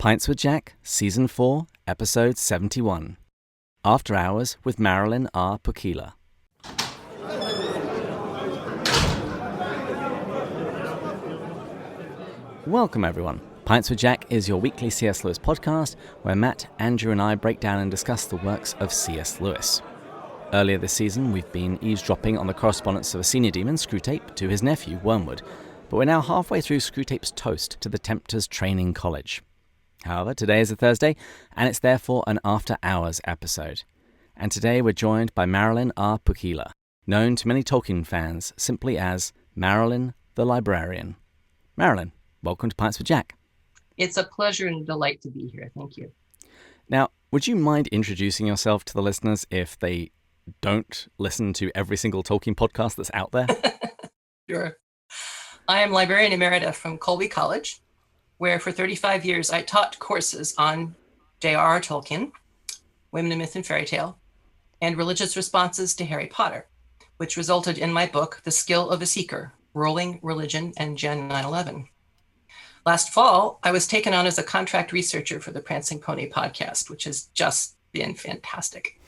Pints with Jack, Season 4, Episode 71. After Hours with Marilyn R. Pukkila. Welcome, everyone. Pints with Jack is your weekly C.S. Lewis podcast where Matt, Andrew, and I break down and discuss the works of C.S. Lewis. Earlier this season, we've been eavesdropping on the correspondence of a senior demon, Screwtape, to his nephew, Wormwood, but we're now halfway through Screwtape's toast to the Tempter's Training College. However, today is a Thursday, and it's therefore an After Hours episode. And today we're joined by Marilyn R. Pukkila, known to many Tolkien fans simply as Marilyn the Librarian. Marilyn, welcome to Pints with Jack. It's a pleasure and delight to be here. Thank you. Now, would you mind introducing yourself to the listeners if they don't listen to every single Tolkien podcast that's out there? Sure. I am Librarian Emerita from Colby College, where for 35 years I taught courses on J.R.R. Tolkien, Women in Myth and Fairy Tale, and religious responses to Harry Potter, which resulted in my book, The Skill of a Seeker, Rolling, Religion, and Gen 9/11. Last fall, I was taken on as a contract researcher for the Prancing podcast, which has just been fantastic.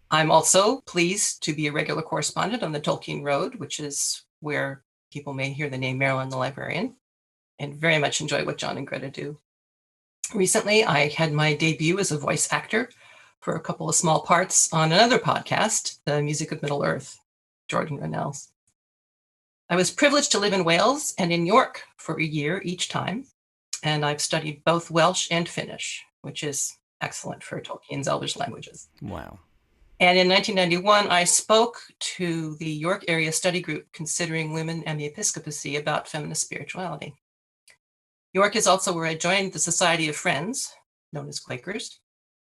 I'm also pleased to be a regular correspondent on the Tolkien Road, which is where people may hear the name Marilyn the Librarian, and very much enjoy what John and Greta do. Recently, I had my debut as a voice actor for a couple of small parts on another podcast, The Music of Middle-earth, Jordan Rennell's. I was privileged to live in Wales and in York for a year each time, and I've studied both Welsh and Finnish, which is excellent for Tolkien's Elvish languages. Wow. And in 1991, I spoke to the York area study group considering women and the episcopacy about feminist spirituality. York is also where I joined the Society of Friends, known as Quakers,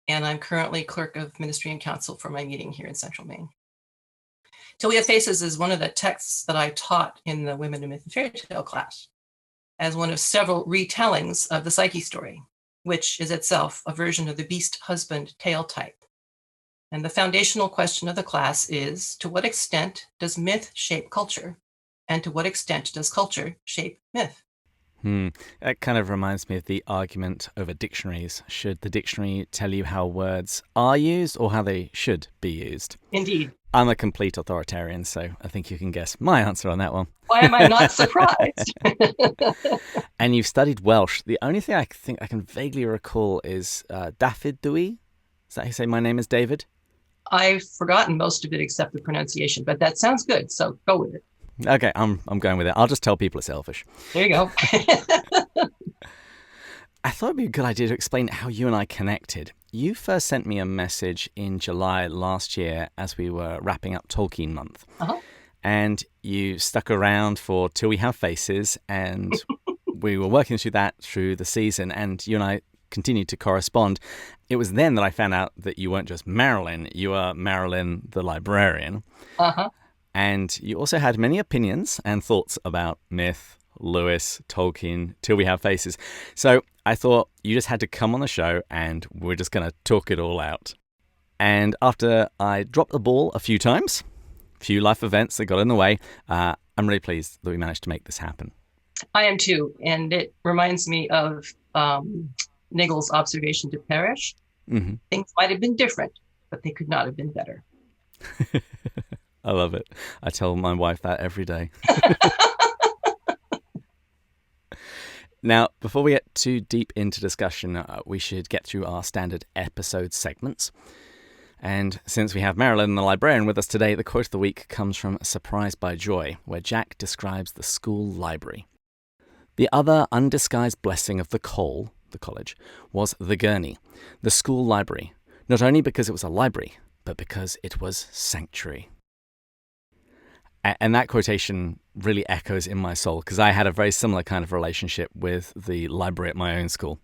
and I'm currently clerk of ministry and council for my meeting here in Central Maine. Till We Have Faces is one of the texts that I taught in the Women in Myth and Fairy Tale class as one of several retellings of the Psyche story, which is itself a version of the beast husband tale type. And the foundational question of the class is, to what extent does myth shape culture? And to what extent does culture shape myth? That kind of reminds me of the argument over dictionaries. Should the dictionary tell you how words are used or how they should be used? Indeed. I'm a complete authoritarian, so I think you can guess my answer on that one. Why am I not surprised? And you've studied Welsh. The only thing I think I can vaguely recall is Daffyd Dwi. Is that how you say my name is David? I've forgotten most of it except the pronunciation, but that sounds good, so go with it. Okay, I'm going with it. I'll just tell people it's Elvish. There you go. I thought it'd be a good idea to explain how you and I connected. You first sent me a message in July last year as we were wrapping up Tolkien month. Uh-huh. And you stuck around for Till We Have Faces, and we were working through that through the season, and you and I continued to correspond. It was then that I found out that you weren't just Marilyn, you were Marilyn the Librarian. Uh-huh. And you also had many opinions and thoughts about myth, Lewis, Tolkien, Till We Have Faces. So I thought you just had to come on the show and we're just going to talk it all out. And after I dropped the ball a few times, a few life events that got in the way, I'm really pleased that we managed to make this happen. I am too. And it reminds me of Nigel's observation to Parrish. Mm-hmm. Things might have been different, but they could not have been better. I love it. I tell my wife that every day. Now, before we get too deep into discussion, we should get through our standard episode segments. And since we have Marilyn the Librarian with us today, the quote of the week comes from Surprised by Joy, where Jack describes the school library. The other undisguised blessing of the Cole, the college, was the Gurney, the school library, not only because it was a library, but because it was sanctuary. And that quotation really echoes in my soul because I had a very similar kind of relationship with the library at my own school.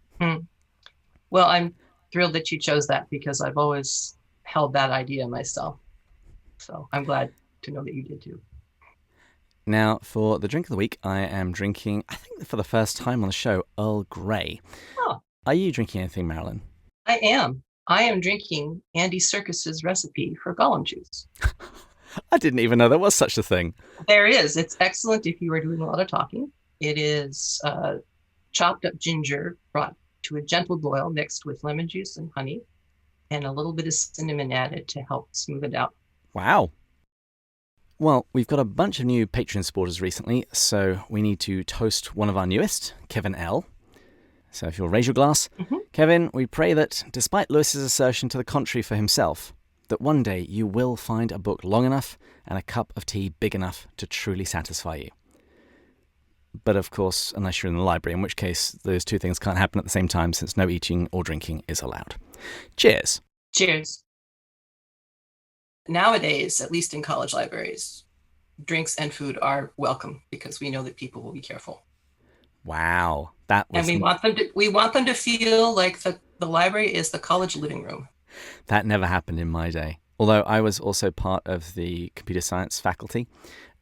Well, I'm thrilled that you chose that because I've always held that idea myself. So I'm glad to know that you did too. Now, for the drink of the week, I am drinking, I think for the first time on the show, Earl Grey. Oh. Are you drinking anything, Marilyn? I am. I am drinking Andy Serkis's recipe for Gollum juice. I didn't even know there was such a thing. There is. It's excellent if you are doing a lot of talking. It is chopped up ginger brought to a gentle boil mixed with lemon juice and honey, and a little bit of cinnamon added to help smooth it out. Wow. Well, we've got a bunch of new Patreon supporters recently, so we need to toast one of our newest, Kevin L. So if you'll raise your glass. Mm-hmm. Kevin, we pray that, despite Lewis's assertion to the contrary for himself, that one day you will find a book long enough and a cup of tea big enough to truly satisfy you. But of course, unless you're in the library, in which case those two things can't happen at the same time since no eating or drinking is allowed. Cheers. Cheers. Nowadays, at least in college libraries, drinks and food are welcome because we know that people will be careful. Wow. And we want them to feel like the library is the college living room. That never happened in my day. Although I was also part of the computer science faculty,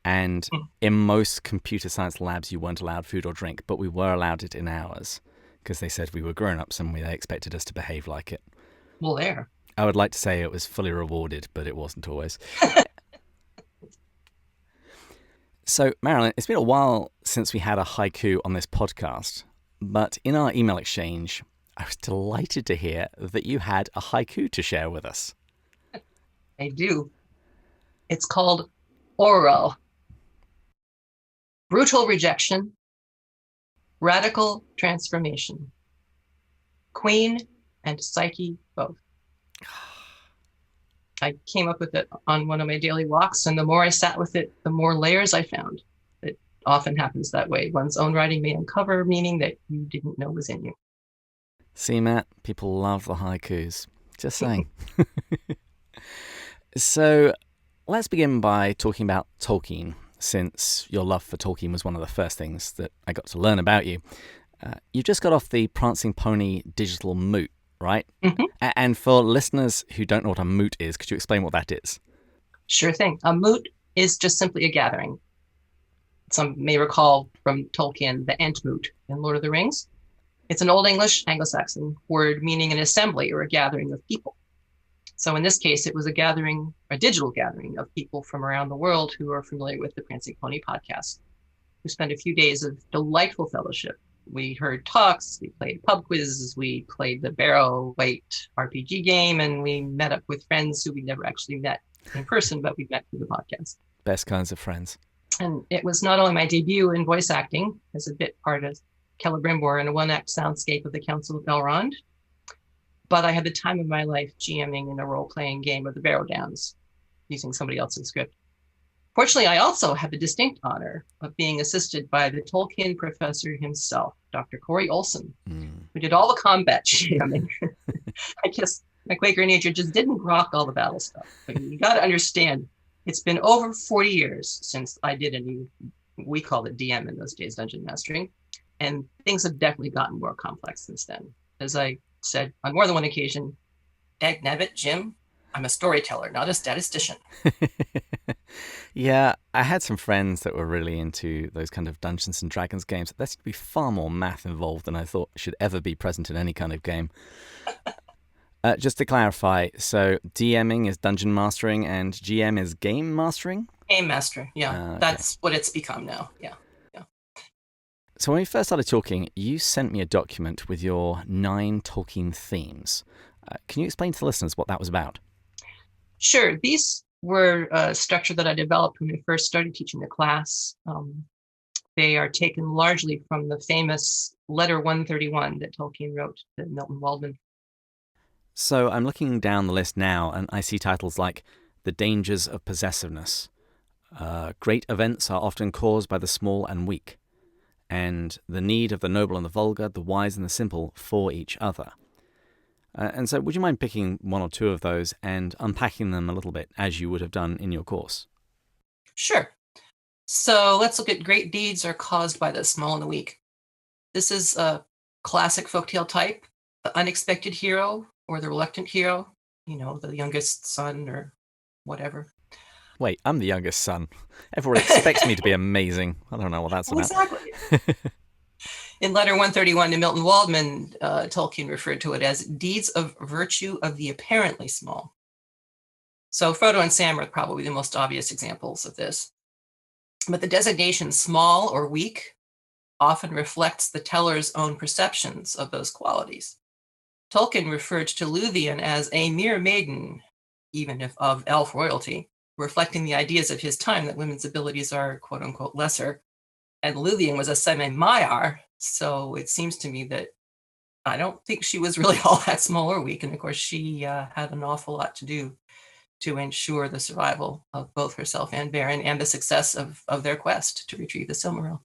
and in most computer science labs you weren't allowed food or drink, but we were allowed it in ours because they said we were grown-ups and they expected us to behave like it. Well, there. I would like to say it was fully rewarded, but it wasn't always. So, Marilyn, it's been a while since we had a haiku on this podcast, but in our email exchange, I was delighted to hear that you had a haiku to share with us. I do. It's called Oral. Brutal rejection, radical transformation. Queen and Psyche both. I came up with it on one of my daily walks, and the more I sat with it, the more layers I found. It often happens that way. One's own writing may uncover meaning that you didn't know was in you. See, Matt, people love the haikus. Just saying. So let's begin by talking about Tolkien, since your love for Tolkien was one of the first things that I got to learn about you. You just got off the Prancing Pony digital Moot, right? Mm-hmm. And for listeners who don't know what a moot is, could you explain what that is? Sure thing. A moot is just simply a gathering. Some may recall from Tolkien the Entmoot in Lord of the Rings. It's an Old English Anglo-Saxon word meaning an assembly or a gathering of people. So in this case, it was a gathering, a digital gathering of people from around the world who are familiar with the Prancing Pony podcast. We spent a few days of delightful fellowship. We heard talks, we played pub quizzes, we played the Barrow Weight RPG game, and we met up with friends who we never actually met in person, but we met through the podcast. Best kinds of friends. And it was not only my debut in voice acting as a bit part of Celebrimbor in a one-act soundscape of the Council of Elrond, but I had the time of my life GMing in a role-playing game of the Barrow Downs using somebody else's script. Fortunately, I also had the distinct honor of being assisted by the Tolkien professor himself, Dr. Corey Olson, who did all the combat GMing. I guess my Quaker nature just didn't rock all the battle stuff. But you got to understand, it's been over 40 years since I did any, we called it DM in those days, dungeon mastering, and things have definitely gotten more complex since then. As I said on more than one occasion, dagnabbit, Jim, I'm a storyteller, not a statistician. Yeah, I had some friends that were really into those kind of Dungeons and Dragons games. There seemed to be far more math involved than I thought should ever be present in any kind of game. Just to clarify, so DMing is dungeon mastering and GM is game mastering? Game master, yeah. Okay. That's what it's become now, yeah. So when we first started talking, you sent me a document with your 9 Tolkien themes. Can you explain to the listeners what that was about? Sure. These were a structure that I developed when I first started teaching the class. They are taken largely from the famous letter 131 that Tolkien wrote to Milton Waldman. So I'm looking down the list now, and I see titles like The Dangers of Possessiveness. Great events are often caused by the small and weak, and the need of the noble and the vulgar, the wise and the simple for each other. And so would you mind picking one or two of those and unpacking them a little bit as you would have done in your course? Sure. So let's look at great deeds are caused by the small and the weak. This is a classic folktale type, the unexpected hero or the reluctant hero, the youngest son or whatever. Wait, I'm the youngest son. Everyone expects me to be amazing. I don't know what that's about. Exactly. In letter 131 to Milton Waldman, Tolkien referred to it as deeds of virtue of the apparently small. So Frodo and Sam are probably the most obvious examples of this. But the designation small or weak often reflects the teller's own perceptions of those qualities. Tolkien referred to Luthien as a mere maiden, even if of elf royalty, reflecting the ideas of his time that women's abilities are quote-unquote lesser. And Luthien was a semi-Maiar, so it seems to me that I don't think she was really all that small or weak. And of course, she had an awful lot to do to ensure the survival of both herself and Beren and the success of their quest to retrieve the Silmaril.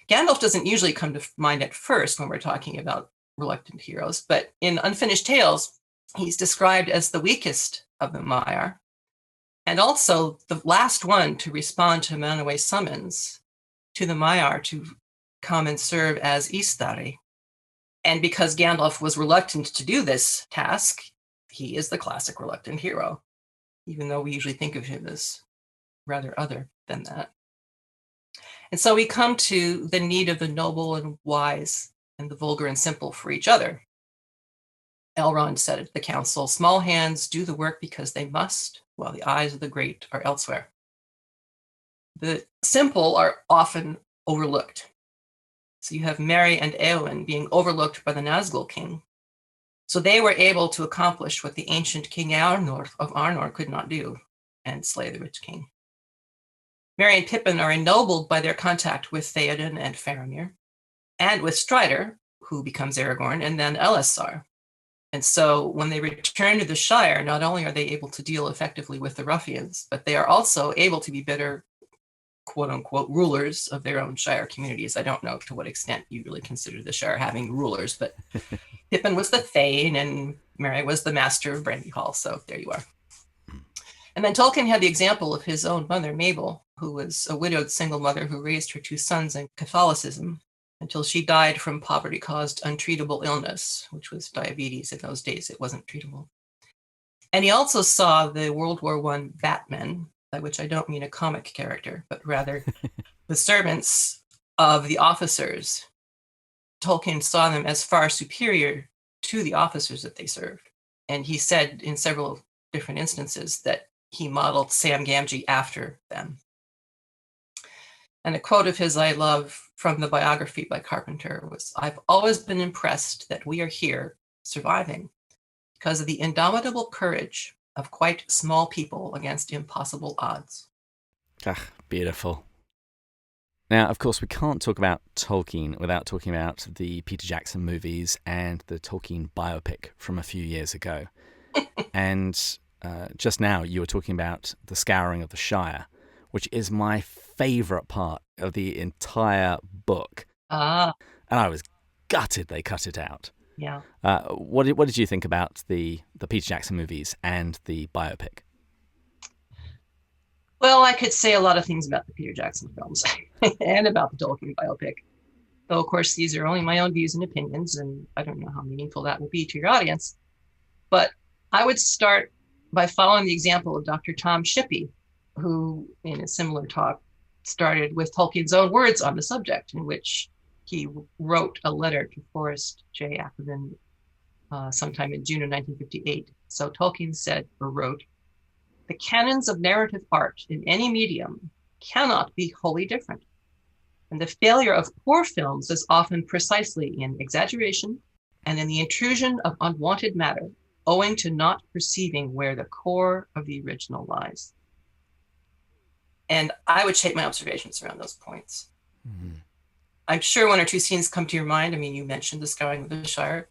Gandalf doesn't usually come to mind at first when we're talking about reluctant heroes, but in Unfinished Tales, he's described as the weakest of the Maiar, and also the last one to respond to Manwë's summons to the Maiar to come and serve as Istari. And because Gandalf was reluctant to do this task, he is the classic reluctant hero, even though we usually think of him as rather other than that. And so we come to the need of the noble and wise and the vulgar and simple for each other. Elrond said at the council, "Small hands do the work because they must, while the eyes of the great are elsewhere." The simple are often overlooked. So you have Merry and Eowyn being overlooked by the Nazgul king. So they were able to accomplish what the ancient King Arnor of Arnor could not do, and slay the rich king. Merry and Pippin are ennobled by their contact with Theoden and Faramir, and with Strider, who becomes Aragorn, and then Elessar. And so when they return to the Shire, not only are they able to deal effectively with the ruffians, but they are also able to be better, quote-unquote, rulers of their own Shire communities. I don't know to what extent you really consider the Shire having rulers, but Pippin was the Thane, and Merry was the master of Brandy Hall, so there you are. And then Tolkien had the example of his own mother, Mabel, who was a widowed single mother who raised her two sons in Catholicism until she died from poverty-caused untreatable illness, which was diabetes in those days. It wasn't treatable. And he also saw the World War I Batmen, by which I don't mean a comic character, but rather the servants of the officers. Tolkien saw them as far superior to the officers that they served. And he said in several different instances that he modeled Sam Gamgee after them. And a quote of his I love from the biography by Carpenter was, "I've always been impressed that we are here, surviving, because of the indomitable courage of quite small people against impossible odds." Ah, beautiful. Now, of course, we can't talk about Tolkien without talking about the Peter Jackson movies and the Tolkien biopic from a few years ago. And just now you were talking about the Scouring of the Shire, which is my favourite part of the entire book. And I was gutted they cut it out. Yeah. What did you think about the Peter Jackson movies and the biopic? Well, I could say a lot of things about the Peter Jackson films and about the Tolkien biopic. Though, of course, these are only my own views and opinions, and I don't know how meaningful that will be to your audience. But I would start by following the example of Dr. Tom Shippey, who, in a similar talk, started with Tolkien's own words on the subject, in which he wrote a letter to Forrest J. Ackerman sometime in June of 1958. So Tolkien said, or wrote, "The canons of narrative art in any medium cannot be wholly different. And the failure of poor films is often precisely in exaggeration and in the intrusion of unwanted matter, owing to not perceiving where the core of the original lies." And I would shape my observations around those points. Mm-hmm. I'm sure one or two scenes come to your mind. I mean, you mentioned the Scouring of the Shire.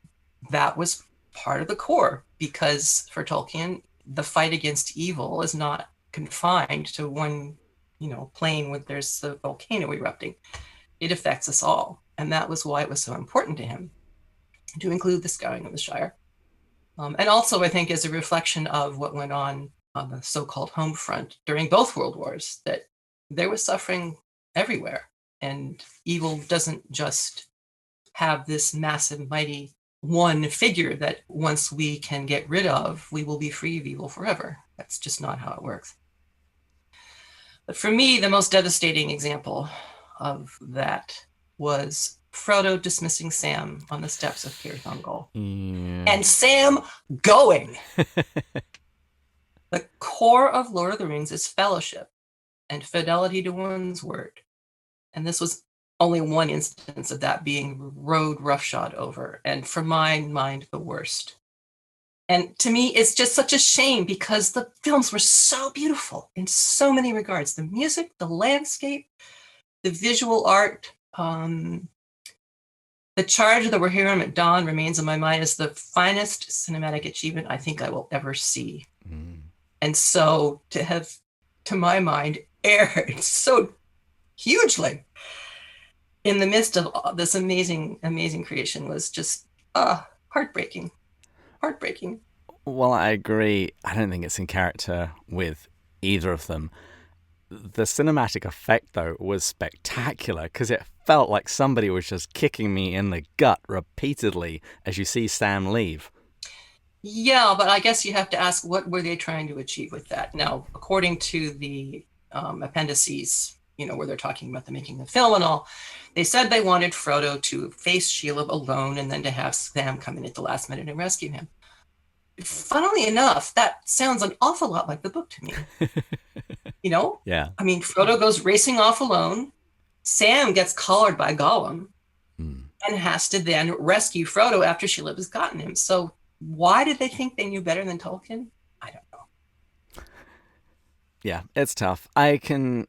That was part of the core, because for Tolkien, the fight against evil is not confined to one, plane where there's the volcano erupting. It affects us all. And that was why it was so important to him to include the Scouring of the Shire. And also, I think, as a reflection of what went on the so-called home front during both world wars, that there was suffering everywhere. And evil doesn't just have this massive, mighty one figure that once we can get rid of, we will be free of evil forever. That's just not how it works. But for me, the most devastating example of that was Frodo dismissing Sam on the steps of Cirith Ungol. Yeah. And Sam going. The core of Lord of the Rings is fellowship and fidelity to one's word. And this was only one instance of that being rode roughshod over, and for my mind, the worst. And to me, it's just such a shame because the films were so beautiful in so many regards. The music, the landscape, the visual art. The Charge of the Rohirrim at Dawn remains in my mind as the finest cinematic achievement I think I will ever see. And so to have, to my mind, aired so hugely in the midst of this amazing, amazing creation was just heartbreaking. Heartbreaking. Well, I agree. I don't think it's in character with either of them. The cinematic effect, though, was spectacular because it felt like somebody was just kicking me in the gut repeatedly as you see Sam leave. Yeah, but I guess you have to ask, what were they trying to achieve with that? Now, according to the appendices, where they're talking about the making of the film and all, they said they wanted Frodo to face Shelob alone and then to have Sam come in at the last minute and rescue him. Funnily enough, that sounds an awful lot like the book to me. Yeah. I mean, Frodo goes racing off alone. Sam gets collared by Gollum and has to then rescue Frodo after Shelob has gotten him. So why did they think they knew better than Tolkien? I don't know. Yeah, it's tough. I think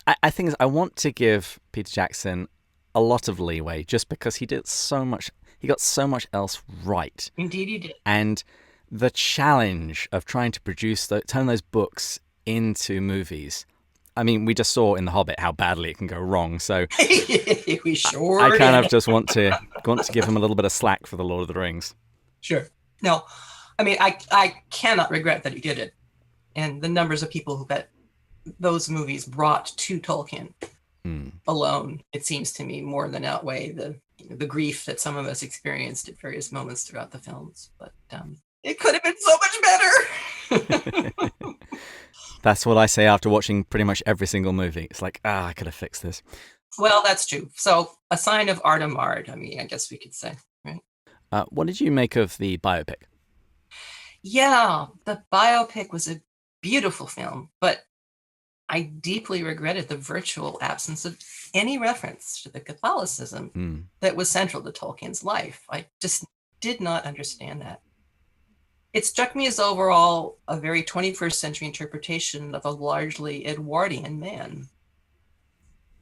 I want to give Peter Jackson a lot of leeway just because he did so much. He got so much else right. Indeed, he did. And the challenge of trying to turn those books into movies. I mean, we just saw in The Hobbit how badly it can go wrong. So we sure I kind of just want to give him a little bit of slack for The Lord of the Rings. Sure. No, I mean, I cannot regret that he did it. And the numbers of people that those movies brought to Tolkien alone, it seems to me, more than outweigh the grief that some of us experienced at various moments throughout the films. But it could have been so much better. That's what I say after watching pretty much every single movie. It's like, I could have fixed this. Well, that's true. So a sign of art art, I mean, I guess we could say, right? What did you make of the biopic? Yeah, the biopic was a beautiful film, but I deeply regretted the virtual absence of any reference to the Catholicism that was central to Tolkien's life. I just did not understand that. It struck me as overall a very 21st century interpretation of a largely Edwardian man.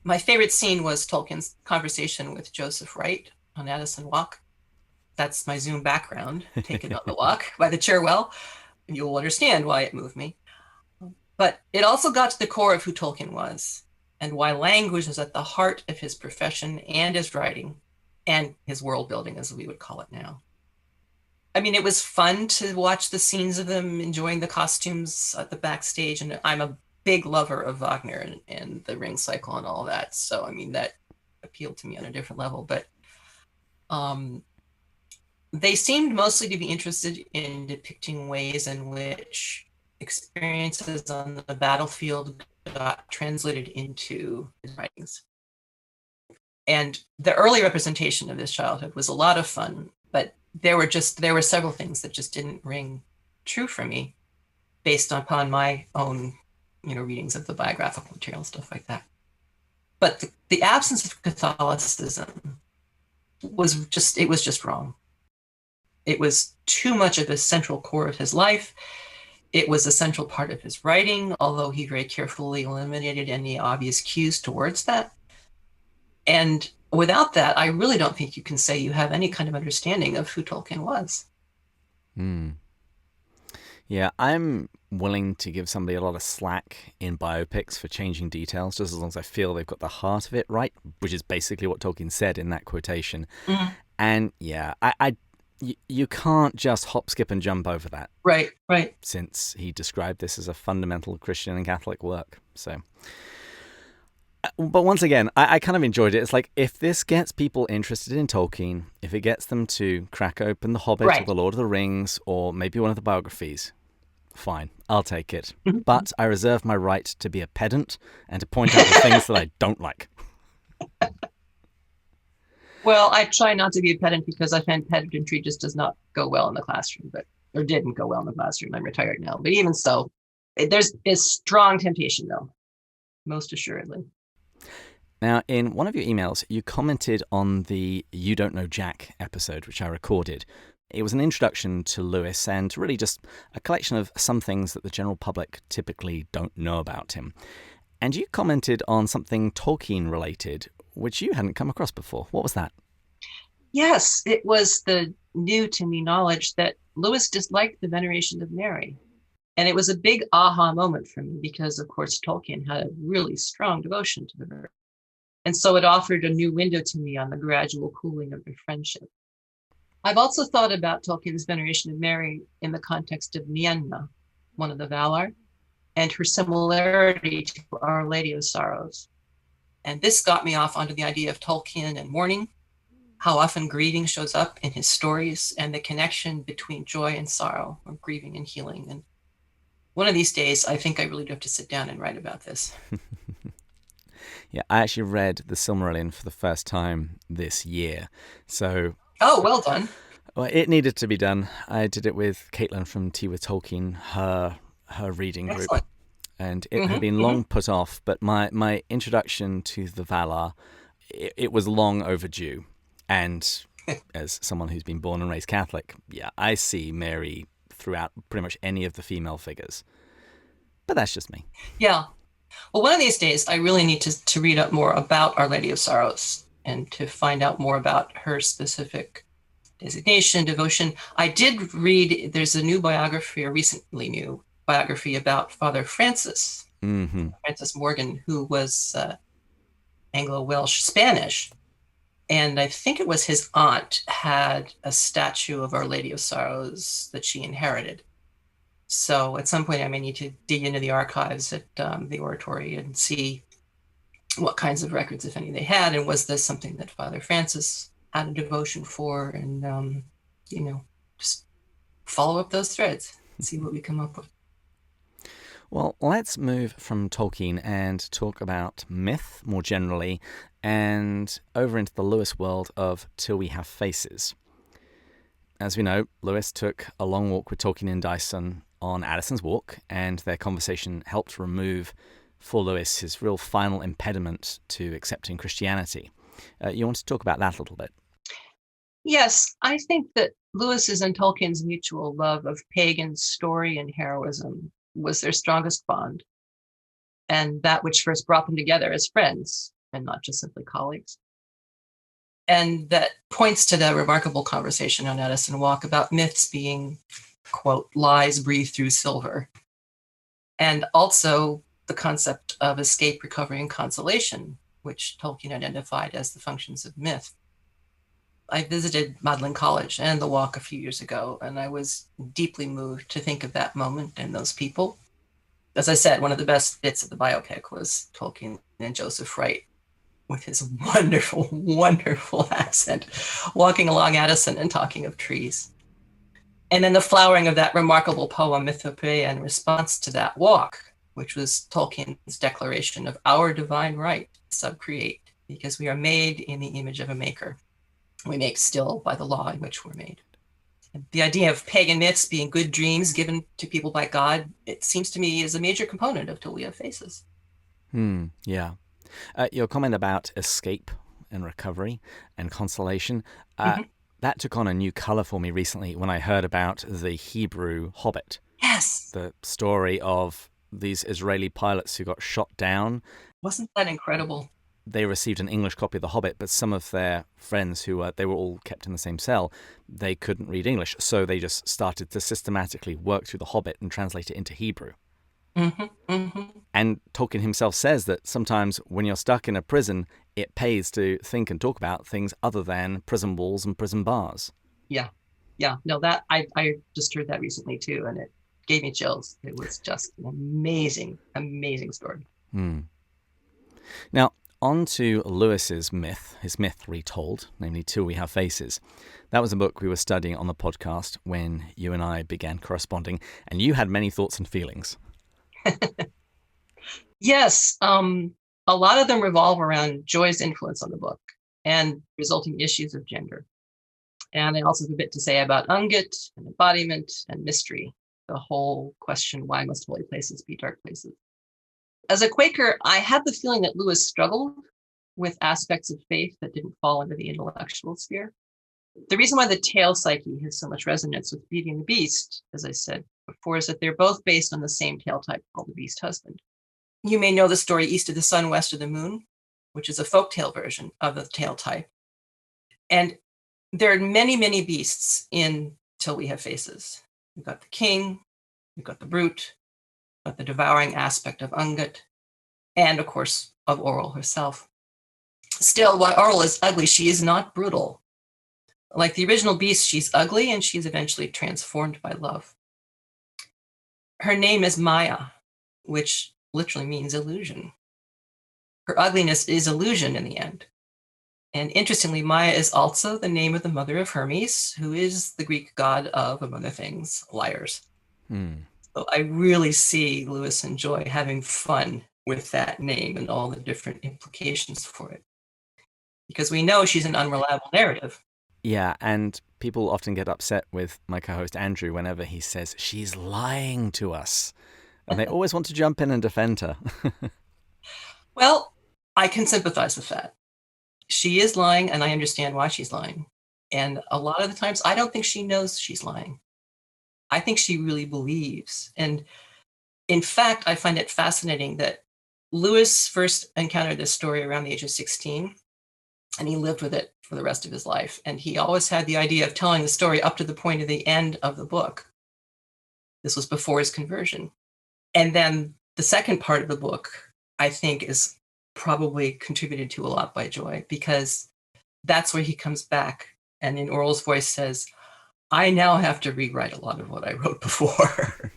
My favorite scene was Tolkien's conversation with Joseph Wright on Addison Walk. That's my Zoom background, taken on the walk by the Cherwell. You'll understand why it moved me. But it also got to the core of who Tolkien was and why language was at the heart of his profession and his writing and his world building, as we would call it now. I mean, it was fun to watch the scenes of them enjoying the costumes at the backstage. And I'm a big lover of Wagner and the Ring Cycle and all that. So, I mean, that appealed to me on a different level. But they seemed mostly to be interested in depicting ways in which experiences on the battlefield got translated into his writings. And the early representation of his childhood was a lot of fun, but there were several things that just didn't ring true for me based upon my own, readings of the biographical material and stuff like that. But the absence of Catholicism was just wrong. It was too much of a central core of his life. It was a central part of his writing, although he very carefully eliminated any obvious cues towards that. And without that, I really don't think you can say you have any kind of understanding of who Tolkien was. Yeah, I'm willing to give somebody a lot of slack in biopics for changing details, just as long as I feel they've got the heart of it right, which is basically what Tolkien said in that quotation. And yeah, you can't just hop, skip, and jump over that. Right. Since he described this as a fundamental Christian and Catholic work. So, but once again, I kind of enjoyed it. It's like, if this gets people interested in Tolkien, if it gets them to crack open The Hobbit or The Lord of the Rings, or maybe one of the biographies, fine, I'll take it. But I reserve my right to be a pedant and to point out the things that I don't like. Well, I try not to be a pedant because I find pedantry just does not go well in the classroom, or didn't go well in the classroom. I'm retired now. But even so, there's a strong temptation, though, most assuredly. Now, in one of your emails, you commented on the You Don't Know Jack episode, which I recorded. It was an introduction to Lewis and really just a collection of some things that the general public typically don't know about him. And you commented on something Tolkien-related, which you hadn't come across before. What was that? Yes, it was the new to me knowledge that Lewis disliked the veneration of Mary. And it was a big aha moment for me because, of course, Tolkien had a really strong devotion to the Virgin. And so it offered a new window to me on the gradual cooling of their friendship. I've also thought about Tolkien's veneration of Mary in the context of Nienna, one of the Valar, and her similarity to Our Lady of Sorrows. And this got me off onto the idea of Tolkien and mourning, how often grieving shows up in his stories, and the connection between joy and sorrow, or grieving and healing. And one of these days, I think I really do have to sit down and write about this. Yeah, I actually read The Silmarillion for the first time this year. So, oh, well done. Well, it needed to be done. I did it with Caitlin from Tea with Tolkien, her reading group. Excellent. And it had been long put off, but my introduction to the Valar, it was long overdue. And as someone who's been born and raised Catholic, yeah, I see Mary throughout pretty much any of the female figures. But that's just me. Yeah. Well, one of these days, I really need to read up more about Our Lady of Sorrows and to find out more about her specific designation, devotion. I did read, there's a new biography, or recently new biography about Father Francis, Francis Morgan, who was Anglo-Welsh Spanish. And I think it was his aunt had a statue of Our Lady of Sorrows that she inherited. So at some point I may need to dig into the archives at the oratory and see what kinds of records, if any, they had. And was this something that Father Francis had a devotion for? And, just follow up those threads and see what we come up with. Well, let's move from Tolkien and talk about myth more generally and over into the Lewis world of Till We Have Faces. As we know, Lewis took a long walk with Tolkien and Addison on Addison's Walk, and their conversation helped remove for Lewis his real final impediment to accepting Christianity. You want to talk about that a little bit? Yes, I think that Lewis's and Tolkien's mutual love of pagan story and heroism was their strongest bond, and that which first brought them together as friends and not just simply colleagues. And that points to the remarkable conversation on Addison Walk about myths being, quote, lies breathed through silver. And also the concept of escape, recovery, and consolation, which Tolkien identified as the functions of myth. I visited Magdalen College and the Walk a few years ago, and I was deeply moved to think of that moment and those people. As I said, one of the best bits of the biopic was Tolkien and Joseph Wright with his wonderful, wonderful accent, walking along Addison and talking of trees. And then the flowering of that remarkable poem, Mythopoeia, in response to that walk, which was Tolkien's declaration of our divine right to subcreate, because we are made in the image of a maker. We make still by the law in which we're made. And the idea of pagan myths being good dreams given to people by God, it seems to me is a major component of Till We Have Faces. Yeah. Your comment about escape and recovery and consolation, that took on a new color for me recently when I heard about the Hebrew Hobbit. Yes. The story of these Israeli pilots who got shot down. Wasn't that incredible? They received an English copy of The Hobbit, but some of their friends they were all kept in the same cell, they couldn't read English. So they just started to systematically work through The Hobbit and translate it into Hebrew. And Tolkien himself says that sometimes when you're stuck in a prison, it pays to think and talk about things other than prison walls and prison bars. Yeah. No, that I just heard that recently too, and it gave me chills. It was just an amazing, amazing story. Now, on to Lewis's myth, his myth retold, namely Till We Have Faces. That was a book we were studying on the podcast when you and I began corresponding, and you had many thoughts and feelings. Yes, a lot of them revolve around Joy's influence on the book and resulting issues of gender. And I also have a bit to say about Ungit and embodiment and mystery, the whole question, why must holy places be dark places? As a Quaker, I had the feeling that Lewis struggled with aspects of faith that didn't fall into the intellectual sphere. The reason why the tale psyche has so much resonance with Beauty and the Beast, as I said before, is that they're both based on the same tale type called the Beast Husband. You may know the story East of the Sun, West of the Moon, which is a folktale version of the tale type. And there are many, many beasts in Till We Have Faces. You've got the king, you've got the brute, you've got the devouring aspect of Ungut, and of course, of Oral herself. Still, while Oral is ugly, she is not brutal. Like the original beast, she's ugly and she's eventually transformed by love. Her name is Maya, which literally means illusion. Her ugliness is illusion in the end. And interestingly, Maya is also the name of the mother of Hermes, who is the Greek god of, among other things, liars. So I really see Lewis and Joy having fun with that name and all the different implications for it. Because we know she's an unreliable narrative. Yeah, and people often get upset with my co-host Andrew whenever he says, she's lying to us. And they always want to jump in and defend her. Well, I can sympathize with that. She is lying, and I understand why she's lying. And a lot of the times, I don't think she knows she's lying. I think she really believes. And in fact, I find it fascinating that Lewis first encountered this story around the age of 16, and he lived with it for the rest of his life. And he always had the idea of telling the story up to the point of the end of the book. This was before his conversion. And then the second part of the book, I think, is probably contributed to a lot by Joy, because that's where he comes back and in Oral's voice says, I now have to rewrite a lot of what I wrote before.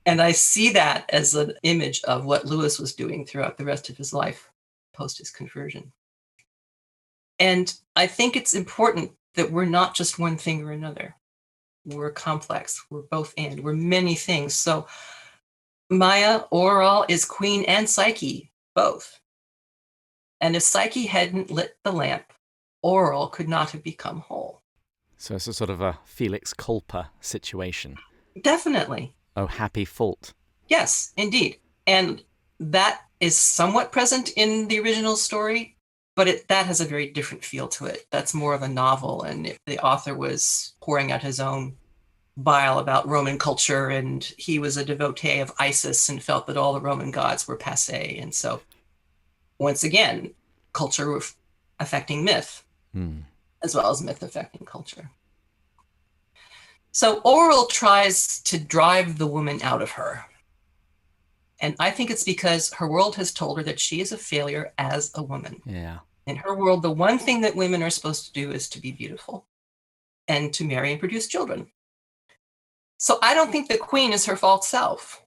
And I see that as an image of what Lewis was doing throughout the rest of his life post his conversion. And I think it's important that we're not just one thing or another. We're complex. We're both and. We're many things. So Maya, Oral, is Queen and Psyche, both. And if Psyche hadn't lit the lamp, Oral could not have become whole. So it's a sort of a Felix Culpa situation. Definitely. Oh, happy fault. Yes, indeed. And that is somewhat present in the original story, but that has a very different feel to it. That's more of a novel, and if the author was pouring out his own bile about Roman culture, and he was a devotee of Isis and felt that all the Roman gods were passé. And so, once again, culture affecting myth, as well as myth affecting culture. So Oral tries to drive the woman out of her. And I think it's because her world has told her that she is a failure as a woman. Yeah. In her world, the one thing that women are supposed to do is to be beautiful and to marry and produce children. So I don't think the queen is her false self.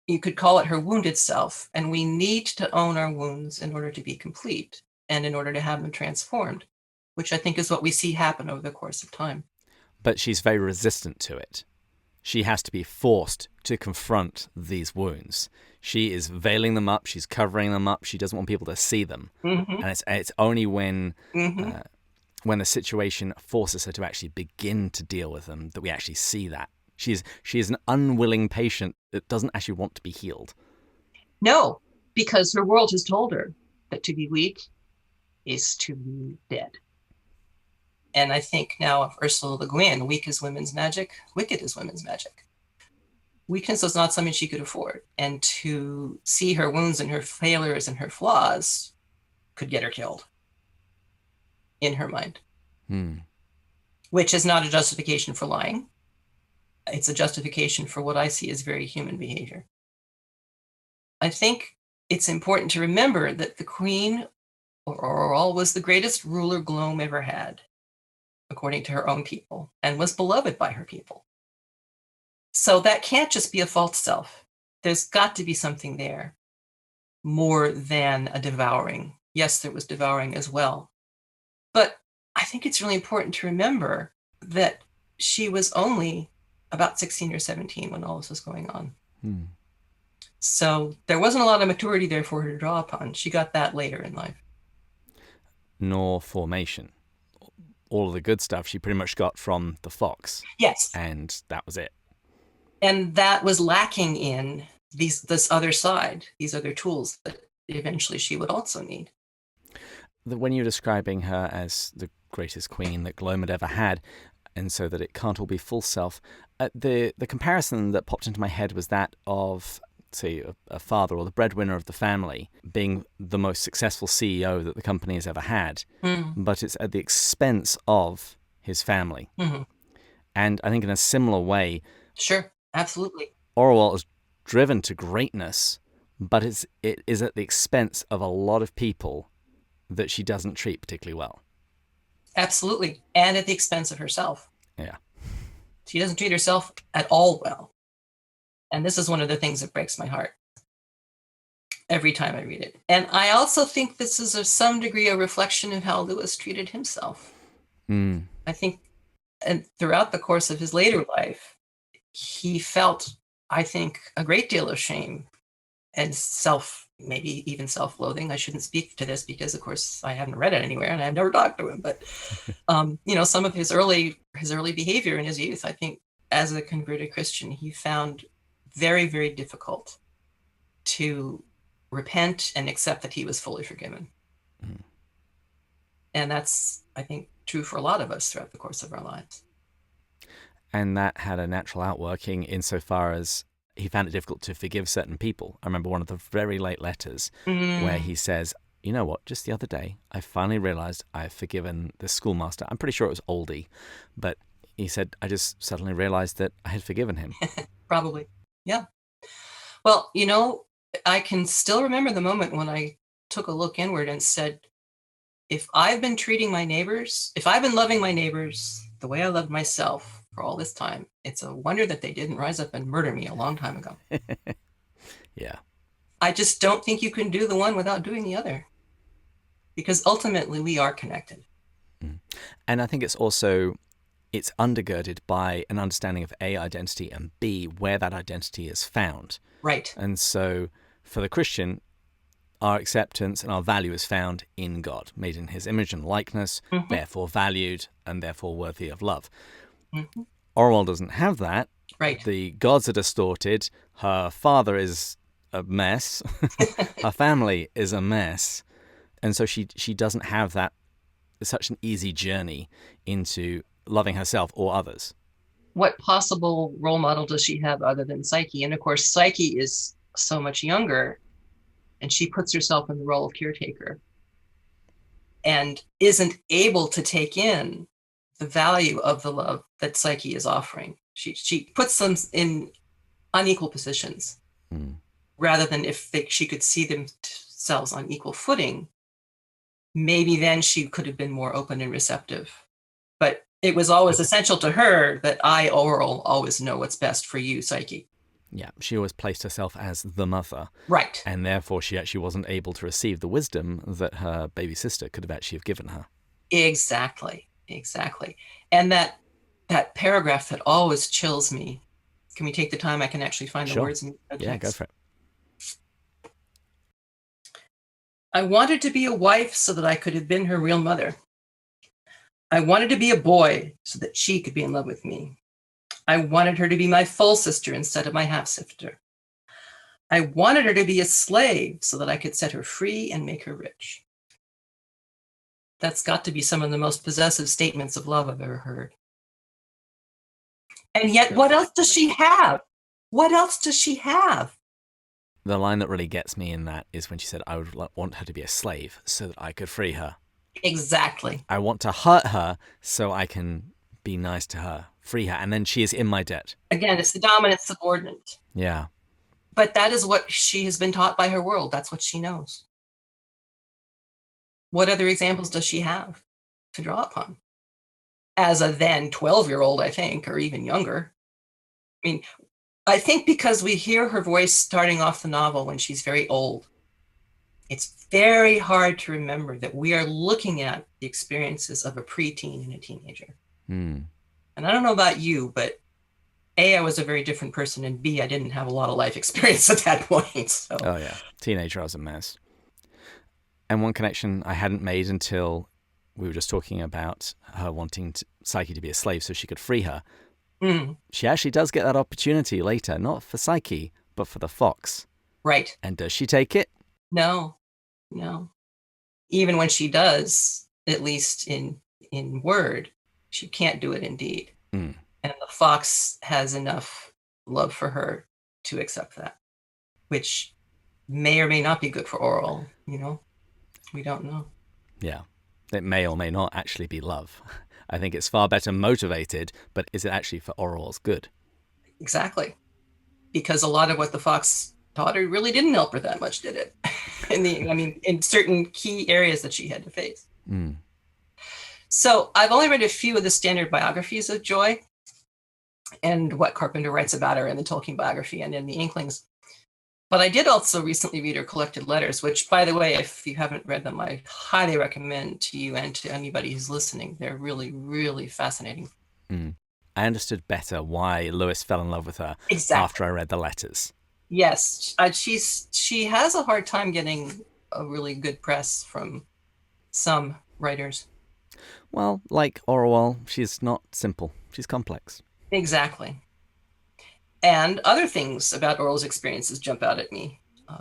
You could call it her wounded self. And we need to own our wounds in order to be complete and in order to have them transformed, which I think is what we see happen over the course of time. But she's very resistant to it. She has to be forced to confront these wounds. She is veiling them up. She's covering them up. She doesn't want people to see them. And it's only when the situation forces her to actually begin to deal with them that we actually see that. She is an unwilling patient that doesn't actually want to be healed. No, because her world has told her that to be weak is to be dead. And I think now of Ursula Le Guin, weak is women's magic, wicked is women's magic. Weakness was not something she could afford. And to see her wounds and her failures and her flaws could get her killed in her mind. Which is not a justification for lying. It's a justification for what I see as very human behavior. I think it's important to remember that the queen, or Oral, was the greatest ruler Glome ever had, according to her own people, and was beloved by her people. So that can't just be a false self. There's got to be something there more than a devouring. Yes, there was devouring as well. But I think it's really important to remember that she was only about 16 or 17 when all this was going on. So there wasn't a lot of maturity there for her to draw upon. She got that later in life. Nor formation. All of the good stuff she pretty much got from the fox. Yes. And that was it. And that was lacking in this other side, these other tools that eventually she would also need. when you're describing her as the greatest queen that Gloam had ever had, and so that it can't all be full self, the comparison that popped into my head was that of, say, a father or the breadwinner of the family being the most successful CEO that the company has ever had, but it's at the expense of his family. Mm-hmm. And I think in a similar way, sure, absolutely, Orwell is driven to greatness, but it is at the expense of a lot of people that she doesn't treat particularly well. Absolutely, and at the expense of herself. Yeah. She doesn't treat herself at all well. And this is one of the things that breaks my heart every time I read it. And I also think this is, of some degree, a reflection of how Lewis treated himself. I think, and throughout the course of his later life, he felt, I think, a great deal of shame and maybe even self-loathing. I shouldn't speak to this because, of course, I haven't read it anywhere and I've never talked to him. But, some of his early behavior in his youth, I think, as a converted Christian, he found very, very difficult to repent and accept that he was fully forgiven. And that's, I think, true for a lot of us throughout the course of our lives. And that had a natural outworking insofar as he found it difficult to forgive certain people. I remember one of the very late letters where he says, you know what, just the other day, I finally realized I've forgiven the schoolmaster. I'm pretty sure it was Oldie, but he said, I just suddenly realized that I had forgiven him. Probably. Yeah. Well, I can still remember the moment when I took a look inward and said, if I've been loving my neighbors the way I loved myself for all this time, it's a wonder that they didn't rise up and murder me a long time ago. Yeah. I just don't think you can do the one without doing the other, because ultimately we are connected. And I think it's undergirded by an understanding of A, identity, and B, where that identity is found. Right. And so for the Christian, our acceptance and our value is found in God, made in his image and likeness, therefore valued and therefore worthy of love. Orwell doesn't have that. Right. The gods are distorted. Her father is a mess. Her family is a mess. And so she doesn't have that, such an easy journey into loving herself or others. What possible role model does she have other than Psyche? And of course, Psyche is so much younger, and she puts herself in the role of caretaker and isn't able to take in the value of the love that Psyche is offering. She puts them in unequal positions rather than if she could see themselves on equal footing. Maybe then she could have been more open and receptive. But it was always essential to her that I, Orwell, always know what's best for you, Psyche. Yeah, she always placed herself as the mother. Right. And therefore she actually wasn't able to receive the wisdom that her baby sister could have actually have given her. Exactly. And that paragraph that always chills me. Can we take the time? I can actually find the words in the text. Yeah, go for it. I wanted to be a wife so that I could have been her real mother. I wanted to be a boy so that she could be in love with me. I wanted her to be my full sister instead of my half-sister. I wanted her to be a slave so that I could set her free and make her rich. That's got to be some of the most possessive statements of love I've ever heard. And yet, what else does she have? What else does she have? The line that really gets me in that is when she said, I would want her to be a slave so that I could free her. Exactly. I want to hurt her so I can be nice to her, free her, and then she is in my debt. Again, it's the dominant subordinate. Yeah. But that is what she has been taught by her world. That's what she knows. What other examples does she have to draw upon? As a then 12-year-old, I think, or even younger. I mean, I think because we hear her voice starting off the novel when she's very old, it's very hard to remember that we are looking at the experiences of a preteen and a teenager. And I don't know about you, but A, I was a very different person, and B, I didn't have a lot of life experience at that point. So. Oh, yeah. Teenager, I was a mess. And one connection I hadn't made until we were just talking about her wanting Psyche to be a slave so she could free her. She actually does get that opportunity later, not for Psyche, but for the fox. Right. And does she take it? No. even when she does, at least in word, she can't do it in deed. And the fox has enough love for her to accept that, which may or may not be good for oral, you know? We don't know. Yeah. It may or may not actually be love. I think it's far better motivated, but is it actually for oral's good? Exactly. Because a lot of what the fox taught her really didn't help her that much, did it? In certain key areas that she had to face. So I've only read a few of the standard biographies of Joy and what Carpenter writes about her in the Tolkien biography and in the Inklings. But I did also recently read her collected letters, which, by the way, if you haven't read them, I highly recommend to you and to anybody who's listening. They're really, really fascinating. I understood better why Lewis fell in love with her after I read the letters. Yes, she has a hard time getting a really good press from some writers. Well, like Orwell, she's not simple. She's complex. Exactly. And other things about Orwell's experiences jump out at me.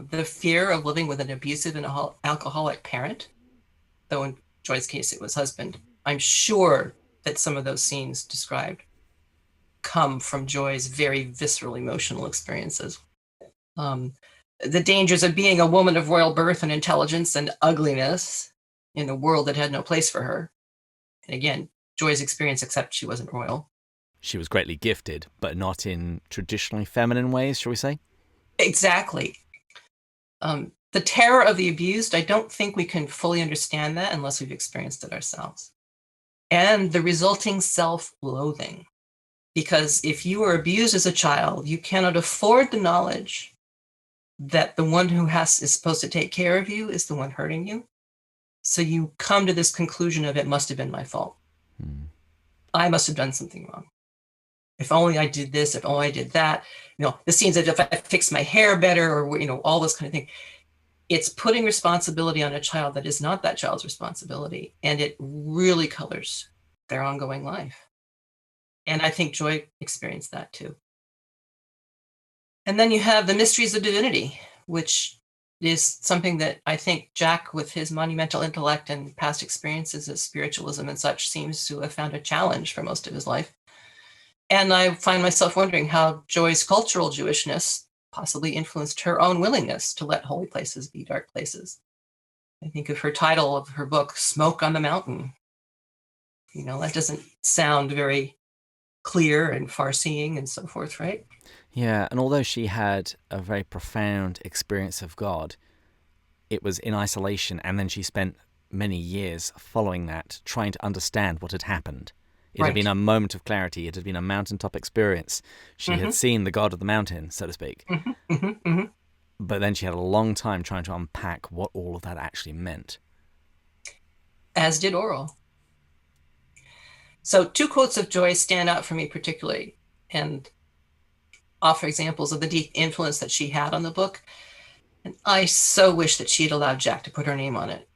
The fear of living with an abusive and alcoholic parent, though in Joy's case it was husband. I'm sure that some of those scenes described come from Joy's very visceral emotional experiences. The dangers of being a woman of royal birth and intelligence and ugliness in a world that had no place for her. And again, Joy's experience, except she wasn't royal. She was greatly gifted, but not in traditionally feminine ways, shall we say? Exactly. The terror of the abused, I don't think we can fully understand that unless we've experienced it ourselves. And the resulting self-loathing. Because if you were abused as a child, you cannot afford the knowledge that the one who is supposed to take care of you is the one hurting you. So you come to this conclusion of it must have been my fault. I must have done something wrong. If only I did this, if only I did that. The scenes that if I fix my hair better or, all this kind of thing. It's putting responsibility on a child that is not that child's responsibility. And it really colors their ongoing life. And I think Joy experienced that too. And then you have the mysteries of divinity, which is something that I think Jack, with his monumental intellect and past experiences of spiritualism and such, seems to have found a challenge for most of his life. And I find myself wondering how Joy's cultural Jewishness possibly influenced her own willingness to let holy places be dark places. I think of her title of her book, Smoke on the Mountain. That doesn't sound very clear and far-seeing and so forth, right? Yeah, and although she had a very profound experience of God, it was in isolation, and then she spent many years following that, trying to understand what had happened. It had been a moment of clarity. It had been a mountaintop experience. She had seen the God of the mountain, so to speak. But then she had a long time trying to unpack what all of that actually meant. As did Orwell. So 2 quotes of Joy stand out for me particularly and offer examples of the deep influence that she had on the book. And I so wish that she had allowed Jack to put her name on it.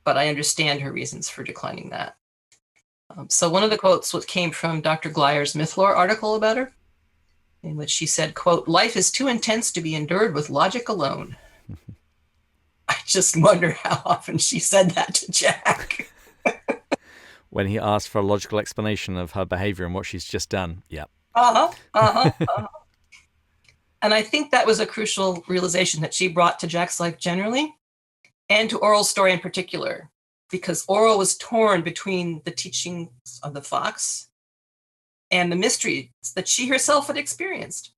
But I understand her reasons for declining that. So one of the quotes came from Dr. Gleyer's Mythlore article about her, in which she said, quote, "Life is too intense to be endured with logic alone." I just wonder how often she said that to Jack. When he asked for a logical explanation of her behavior and what she's just done. Yep. And I think that was a crucial realization that she brought to Jack's life generally and to Orwell's story in particular, because Orwell was torn between the teachings of the fox and the mysteries that she herself had experienced.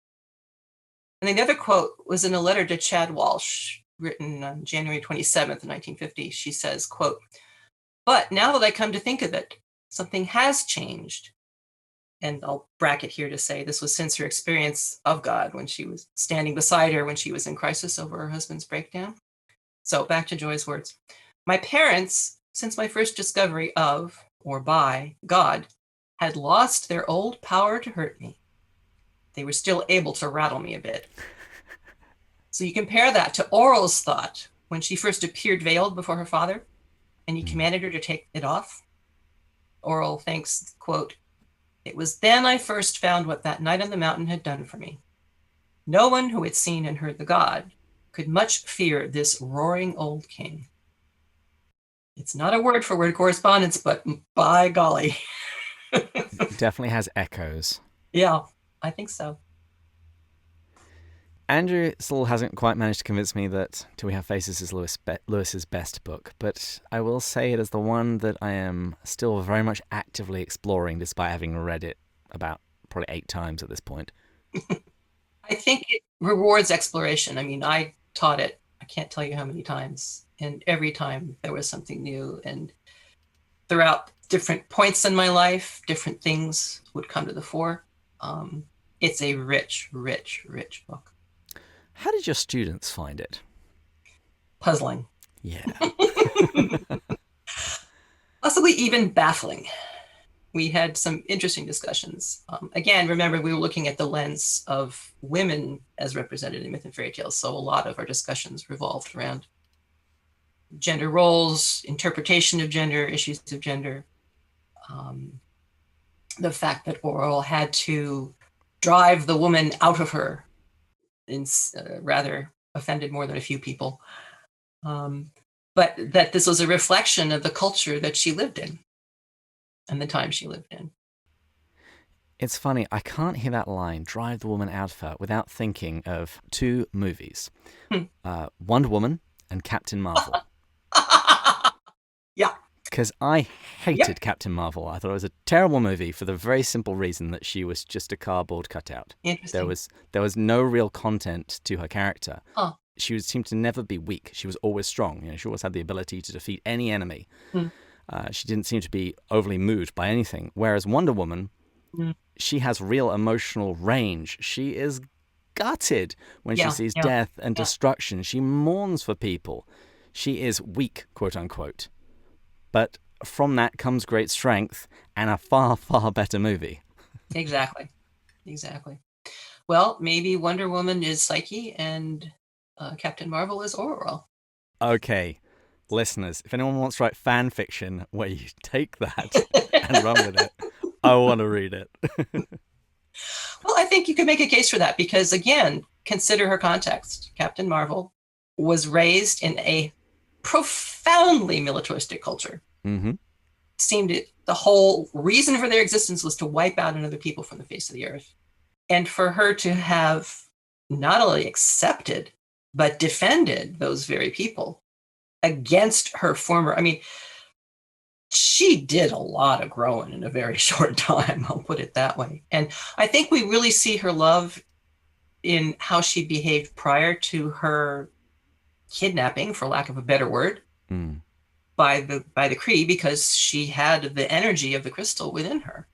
And then the other quote was in a letter to Chad Walsh, written on January 27th, 1950. She says, quote, "But now that I come to think of it, something has changed." And I'll bracket here to say this was since her experience of God when she was standing beside her when she was in crisis over her husband's breakdown. So back to Joy's words. "My parents, since my first discovery of, or by, God, had lost their old power to hurt me. They were still able to rattle me a bit." So you compare that to Orwell's thought when she first appeared veiled before her father and he commanded her to take it off. Orwell thinks, quote, "It was then I first found what that night on the mountain had done for me. No one who had seen and heard the God could much fear this roaring old king." It's not a word for word correspondence, but by golly. It definitely has echoes. Yeah, I think so. Andrew still hasn't quite managed to convince me that Till We Have Faces is Lewis's best book, but I will say it is the one that I am still very much actively exploring, despite having read it about probably 8 times at this point. I think it rewards exploration. I mean, I taught it, I can't tell you how many times, and every time there was something new, and throughout different points in my life, different things would come to the fore. It's a rich, rich, rich book. How did your students find it? Puzzling. Yeah. Possibly even baffling. We had some interesting discussions. Again, remember, we were looking at the lens of women as represented in myth and fairy tales. So a lot of our discussions revolved around gender roles, interpretation of gender, issues of gender. The fact that Oral had to drive the woman out of her rather offended more than a few people. But that this was a reflection of the culture that she lived in and the time she lived in. It's funny, I can't hear that line, drive the woman out of her, without thinking of 2 movies. Wonder Woman and Captain Marvel. Yeah. Because I hated Captain Marvel. I thought it was a terrible movie for the very simple reason that she was just a cardboard cutout. Interesting. There was no real content to her character. Huh. She seemed to never be weak. She was always strong. She always had the ability to defeat any enemy. She didn't seem to be overly moved by anything. Whereas Wonder Woman, she has real emotional range. She is gutted when she sees death and destruction. She mourns for people. She is weak, quote unquote. But from that comes great strength and a far, far better movie. Exactly. Well, maybe Wonder Woman is Psyche and Captain Marvel is Aurora. Okay, listeners, if anyone wants to write fan fiction where you take that and run with it, I want to read it. Well, I think you could make a case for that because, again, consider her context. Captain Marvel was raised in a profoundly militaristic culture. Seemed the whole reason for their existence was to wipe out another people from the face of the earth. And for her to have not only accepted, but defended those very people against her former, I mean, she did a lot of growing in a very short time, I'll put it that way. And I think we really see her love in how she behaved prior to her kidnapping, for lack of a better word, by the Kree, because she had the energy of the crystal within her.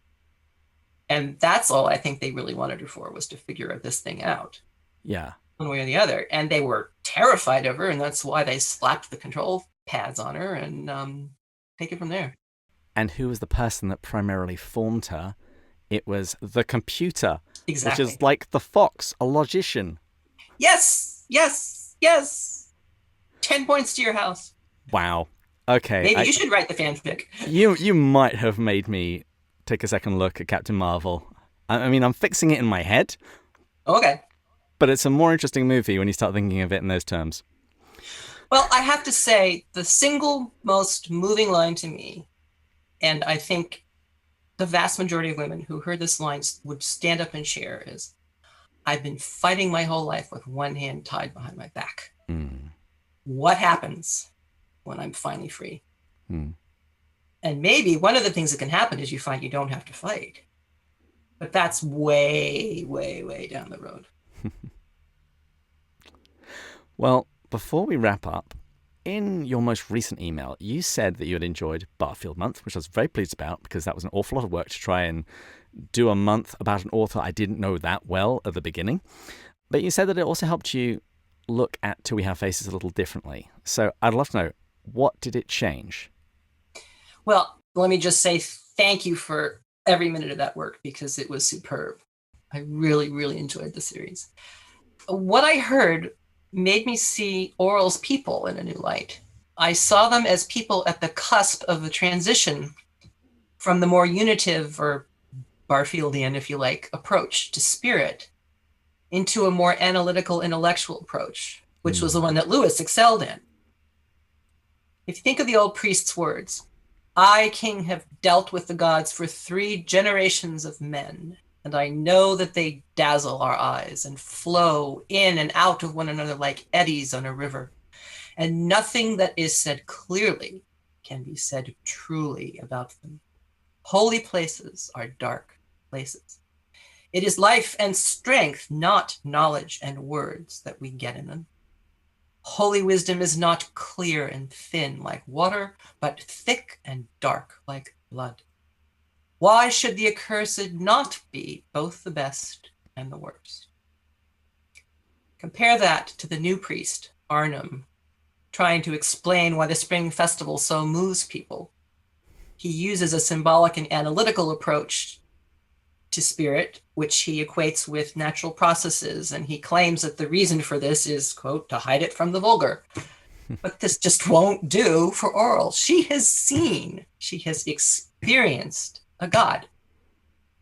And that's all I think they really wanted her for, was to figure this thing out. Yeah. One way or the other. And they were terrified of her, and that's why they slapped the control pads on her and take it from there. And who was the person that primarily formed her? It was the computer. Exactly. Which is like the fox, a logician. Yes. 10 points to your house. Wow. Okay. Maybe you should write the fanfic. You might have made me take a second look at Captain Marvel. I mean, I'm fixing it in my head. Okay. But it's a more interesting movie when you start thinking of it in those terms. Well, I have to say, the single most moving line to me, and I think the vast majority of women who heard this line would stand up and cheer, is, I've been fighting my whole life with one hand tied behind my back. What happens when I'm finally free? And maybe one of the things that can happen is you find you don't have to fight. But that's way, way, way down the road. Well, before we wrap up, in your most recent email, you said that you had enjoyed Barfield Month, which I was very pleased about because that was an awful lot of work to try and do a month about an author I didn't know that well at the beginning. But you said that it also helped you look at Till We Have Faces a little differently. So I'd love to know, what did it change? Well, let me just say thank you for every minute of that work because it was superb. I really, really enjoyed the series. What I heard made me see Oral's people in a new light. I saw them as people at the cusp of the transition from the more unitive or Barfieldian, if you like, approach to spirit into a more analytical, intellectual approach, which was the one that Lewis excelled in. If you think of the old priest's words, I, king, have dealt with the gods for 3 generations of men, and I know that they dazzle our eyes and flow in and out of one another like eddies on a river. And nothing that is said clearly can be said truly about them. Holy places are dark places. It is life and strength, not knowledge and words, that we get in them. Holy wisdom is not clear and thin like water, but thick and dark like blood. Why should the accursed not be both the best and the worst? Compare that to the new priest, Arnhem, trying to explain why the spring festival so moves people. He uses a symbolic and analytical approach to spirit, which he equates with natural processes, and he claims that the reason for this is, quote, to hide it from the vulgar. But this just won't do for Oral. She has seen, she has experienced a god,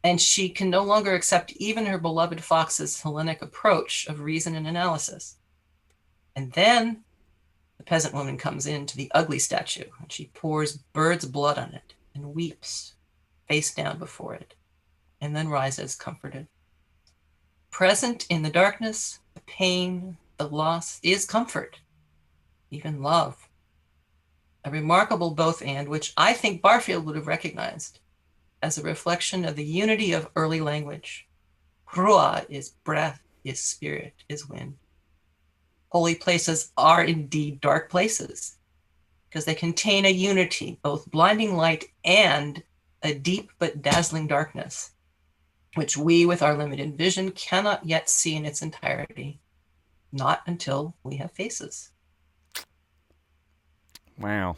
and she can no longer accept even her beloved Fox's Hellenic approach of reason and analysis. And then the peasant woman comes into the ugly statue, and she pours bird's blood on it and weeps face down before it, and then rises comforted. Present in the darkness, the pain, the loss is comfort, even love. A remarkable both and, which I think Barfield would have recognized as a reflection of the unity of early language. Ruah is breath, is spirit, is wind. Holy places are indeed dark places because they contain a unity, both blinding light and a deep but dazzling darkness, which we, with our limited vision, cannot yet see in its entirety, not until we have faces. Wow.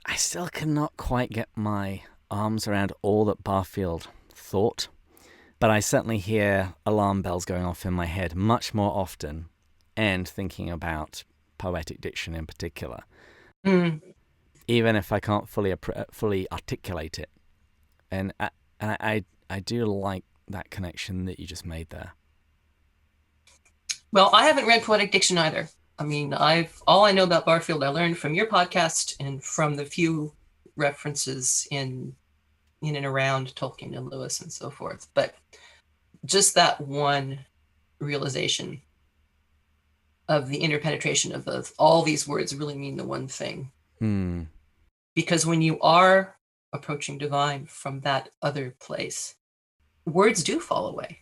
I still cannot quite get my arms around all that Barfield thought, but I certainly hear alarm bells going off in my head much more often, and thinking about poetic diction in particular, even if I can't fully articulate it. And I do like that connection that you just made there. Well, I haven't read poetic diction either. I mean, all I know about Barfield I learned from your podcast and from the few references in and around Tolkien and Lewis and so forth. But just that one realization of the interpenetration of all these words really mean the one thing. Because when you are approaching divine from that other place, words do fall away.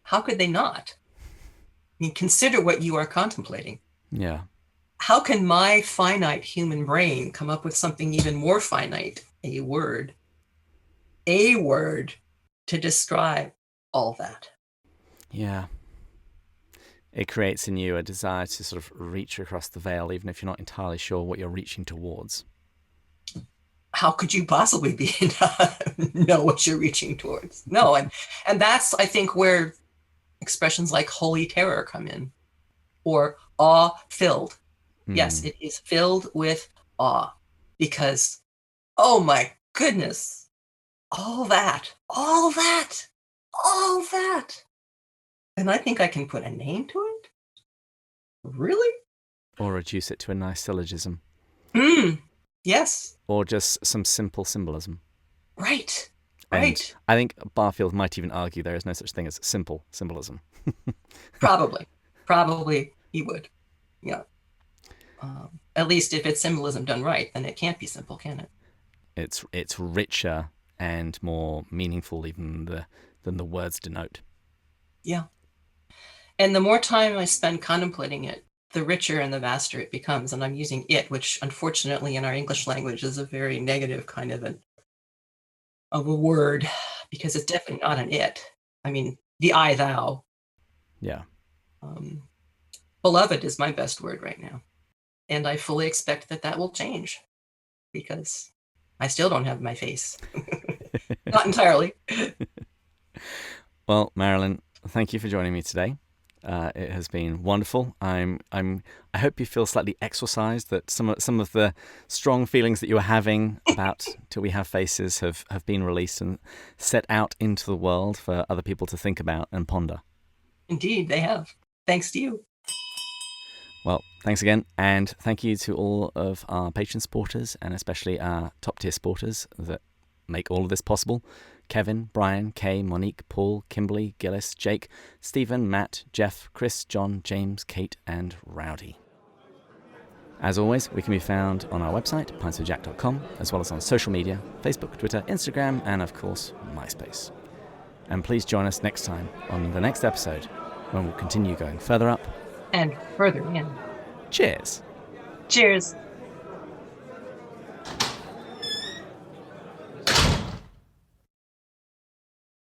How could they not? I mean, consider what you are contemplating. Yeah. How can my finite human brain come up with something even more finite, a word to describe all that? Yeah. It creates in you a desire to sort of reach across the veil, even if you're not entirely sure what you're reaching towards. How could you possibly know what you're reaching towards? No, and that's, I think, where expressions like holy terror come in, or awe-filled. Yes, it is filled with awe, because, oh my goodness, all that. And I think I can put a name to it? Really? Or reduce it to a nice syllogism. Yes. Or just some simple symbolism. Right. And I think Barfield might even argue there is no such thing as simple symbolism. Probably he would. Yeah. At least if it's symbolism done right, then it can't be simple, can it? It's richer and more meaningful even than the words denote. Yeah. And the more time I spend contemplating it, the richer and the vaster it becomes. And I'm using it, which unfortunately in our English language is a very negative kind of a word, because it's definitely not an it. I mean, the I, thou. Yeah. Beloved is my best word right now. And I fully expect that will change, because I still don't have my face. Not entirely. Well, Marilyn, thank you for joining me today. It has been wonderful. I hope you feel slightly exorcised, that some of the strong feelings that you were having about Till We Have Faces have been released and set out into the world for other people to think about and ponder. Indeed, they have. Thanks to you. Well, thanks again, and thank you to all of our Patreon supporters, and especially our top-tier supporters that make all of this possible. Kevin, Brian, Kay, Monique, Paul, Kimberly, Gillis, Jake, Stephen, Matt, Jeff, Chris, John, James, Kate, and Rowdy. As always, we can be found on our website, pintswithjack.com, as well as on social media, Facebook, Twitter, Instagram, and of course, MySpace. And please join us next time on the next episode, when we'll continue going further up and further in. Cheers. Cheers.